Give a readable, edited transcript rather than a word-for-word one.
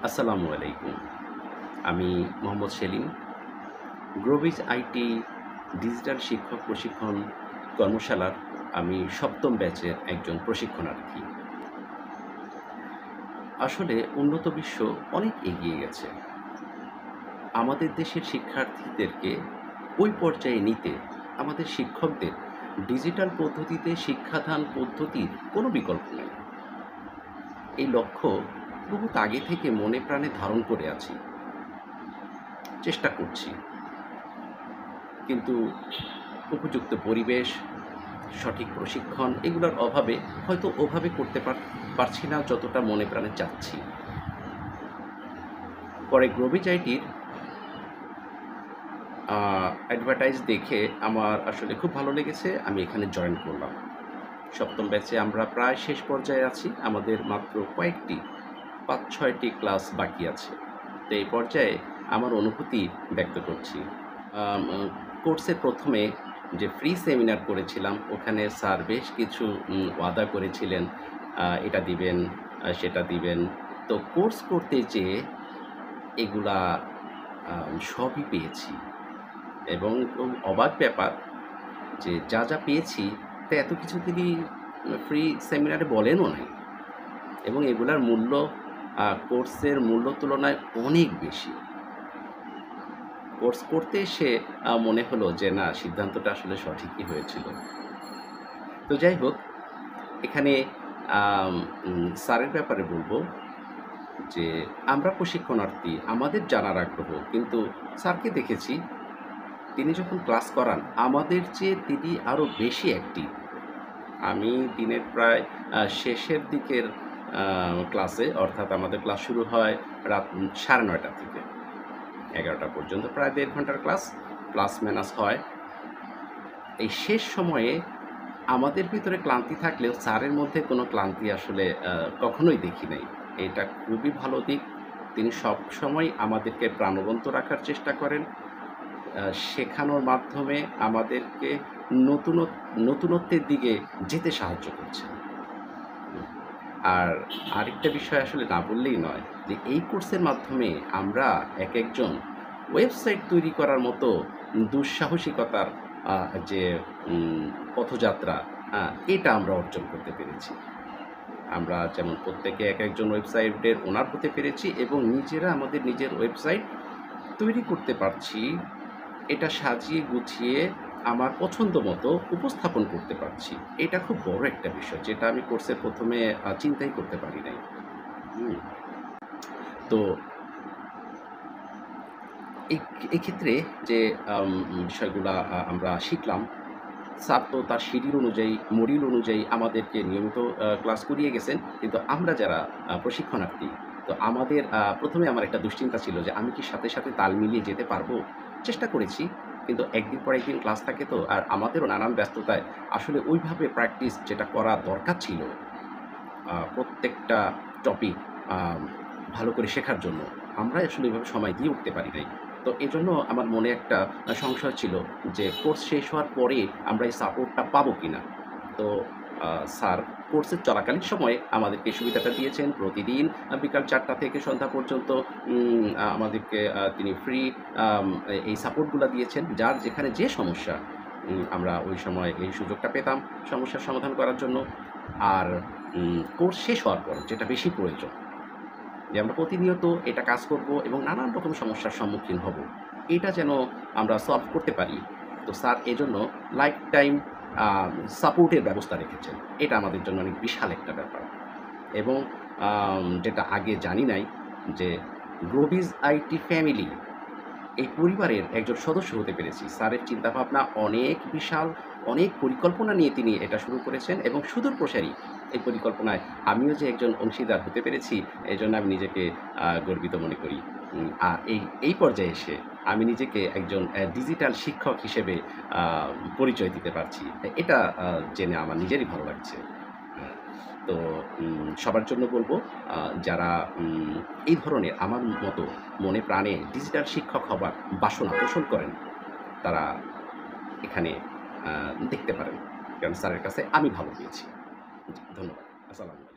আসসালামু আলাইকুম। আমি মোহাম্মদ সেলিম। গ্রোভিজ আইটি ডিজিটাল শিক্ষক প্রশিক্ষণ কর্মশালার আমি ৭ম ব্যাচের একজন প্রশিক্ষণার্থী। আসলে উন্নত বিশ্ব অনেক এগিয়ে গেছে। আমাদের দেশের শিক্ষার্থীদেরকে ওই পর্যায়ে নিতে আমাদের শিক্ষকদের ডিজিটাল পদ্ধতিতে শিক্ষাদান পদ্ধতির কোনো বিকল্প নেই। এই লক্ষ্য বহুত আগে থেকে মনে প্রাণে ধারণ করে আছি। চেষ্টা করছি। কিন্তু উপযুক্ত পরিবেশ, সঠিক প্রশিক্ষণ এগুলোর অভাবে হয়তো ওভাবে করতে পারছি না যতটা মনে প্রাণে চাচ্ছি। পরে গ্রোভিজ আইটির অ্যাডভার্টাইজ দেখে আমার আসলে খুব ভালো লেগেছে। আমি এখানে জয়েন করলাম। ৭ম ব্যাচে আমরা প্রায় শেষ পর্যায়ে আছি। আমাদের মাত্র কয়েকটি ৫-৬টি ক্লাস বাকি আছে। তো এই পর্যায়ে আমার অনুভূতি ব্যক্ত করছি। আম আ কোর্সের ১ম এ যে ফ্রি সেমিনার করেছিলাম, ওখানে স্যার বেশ কিছু ওয়াদা করেছিলেন, এটা দিবেন, সেটা দিবেন। তো কোর্স করতে যেয়ে এগুলা সবই পেয়েছি এবং খুব অবাক ব্যাপার যে যা পেয়েছি তা এত কিছু তিনি ফ্রি সেমিনারে বলেনও নাই এবং এগুলার মূল্য কোর্সের মূল্য তুলনায় অনেক বেশি। কোর্স করতে এসে মনে হলো যে না, সিদ্ধান্তটা আসলে সঠিকই হয়েছিল। তো যাই হোক, এখানে আম স্যারের ব্যাপারে বলব যে আমরা প্রশিক্ষণার্থী, আমাদের জানার আগ্রহ। কিন্তু স্যারকে দেখেছি তিনি যখন ক্লাস করান আমাদের চেয়ে তিনি আরও বেশি অ্যাক্টিভ। আমি দিনের প্রায় শেষের দিকের ক্লাসে, অর্থাৎ আমাদের ক্লাস শুরু হয় রাত ৯:৩০ থেকে ১১টা পর্যন্ত, প্রায় ১.৫ ঘন্টার ক্লাস, প্লাস মাইনাস হয়। এই শেষ সময়ে আমাদের ভিতরে ক্লান্তি থাকলেও স্যারের মধ্যে কোনো ক্লান্তি আসলে কখনোই দেখি নাই। এটা খুবই ভালো দিক। তিনি সবসময় আমাদেরকে প্রাণবন্ত রাখার চেষ্টা করেন। শেখানোর মাধ্যমে আমাদেরকে নতুনত্বের দিকে যেতে সাহায্য করছেন। আর আরেকটা বিষয় আসলে না বললেই নয় যে এই কোর্সের মাধ্যমে আমরা একেকজন ওয়েবসাইট তৈরি করার মতো দুঃসাহসিকতার যে পথযাত্রা, এটা আমরা অর্জন করতে পেরেছি। আমরা যেমন প্রত্যেকে একজন ওয়েবসাইটের ওনার হতে পেরেছি এবং নিজেরা আমাদের নিজের ওয়েবসাইট তৈরি করতে পারছি। এটা সাজিয়ে গুছিয়ে আমার পছন্দ মতো উপস্থাপন করতে পারছি। এটা খুব বড় একটা বিষয়, যেটা আমি কোর্সের ১ম এ চিন্তাই করতে পারি নাই। হুম? তো এই এক্ষেত্রে যে বিষয়গুলা আমরা শিখলাম, স্যার তো তার শিডিউল অনুযায়ী, মডিউল অনুযায়ী আমাদেরকে নিয়মিত ক্লাস করিয়ে গেছেন। কিন্তু আমরা যারা প্রশিক্ষণার্থী, তো আমাদের ১ম এ আমার একটা দুশ্চিন্তা ছিল যে আমি কি সাথে তাল মিলিয়ে যেতে পারবো? চেষ্টা করেছি। কিন্তু একদিন পর একদিন ক্লাস থাকে তো, আর আমাদেরও নানান ব্যস্ততায় আসলে ওইভাবে প্র্যাকটিস যেটা করা দরকার ছিল প্রত্যেকটা টপিক আম ভালো করে শেখার জন্য, আমরা আসলে ওইভাবে সময় দিয়ে উঠতে পারি নাই। তো এজন্য আমার মনে একটা সংশয় ছিল যে কোর্স শেষ হওয়ার পরে আমরা এই সাপোর্টটা পাবো কিনা? তো স্যার কোর্সের চলাকালীন সময়ে আমাদেরকে এই সুবিধাটা দিয়েছেন। প্রতিদিন বিকাল ৪টা থেকে সন্ধ্যা পর্যন্ত আমাদেরকে তিনি ফ্রি এই সাপোর্টগুলা দিয়েছেন। যার যেখানে যে সমস্যা, আমরা ওই সময় এই সুযোগটা পেতাম সমস্যার সমাধান করার জন্য। আর কোর্স শেষ হওয়ার পর যেটা বেশি প্রয়োজন, যে আমরা প্রতিনিয়ত এটা কাজ করব এবং নানান রকম সমস্যার সম্মুখীন হব। এটা যেন আমরা সলভ করতে পারি। তো স্যার এজন্য লাইফ টাইম আ সাপোর্টের ব্যবস্থা রেখেছেন। এটা আমাদের জন্য অনেক বিশাল একটা ব্যাপার। এবং যেটা আগে জানি নাই, যে গ্রোভিজ আইটি ফ্যামিলি, এই পরিবারের একজন সদস্য হতে পেরেছি। স্যারের চিন্তাভাবনা অনেক বিশাল, অনেক পরিকল্পনা নিয়ে তিনি এটা শুরু করেছেন এবং সুদূর প্রসারী এই পরিকল্পনায় আমিও যে একজন অংশীদার হতে পেরেছি, এজন্য আমি নিজেকে গর্বিত মনে করি। আর এই পর্যায়ে এসে আমি নিজেকে একজন ডিজিটাল শিক্ষক হিসেবে আ পরিচয় দিতে পারছি। এটা জেনে আমার নিজেরই ভালো লাগছে। হ্যাঁ, তো সবার জন্য বলব, যারা এই ধরনের আমার মতো মনে প্রাণে ডিজিটাল শিক্ষক হবার বাসনা পোষণ করেন, তারা এখানে দেখতে পারেন। কারণ স্যারের কাছে আমি ভালো পেয়েছি। জি, ধন্যবাদ। আসসালামু আলাইকুম।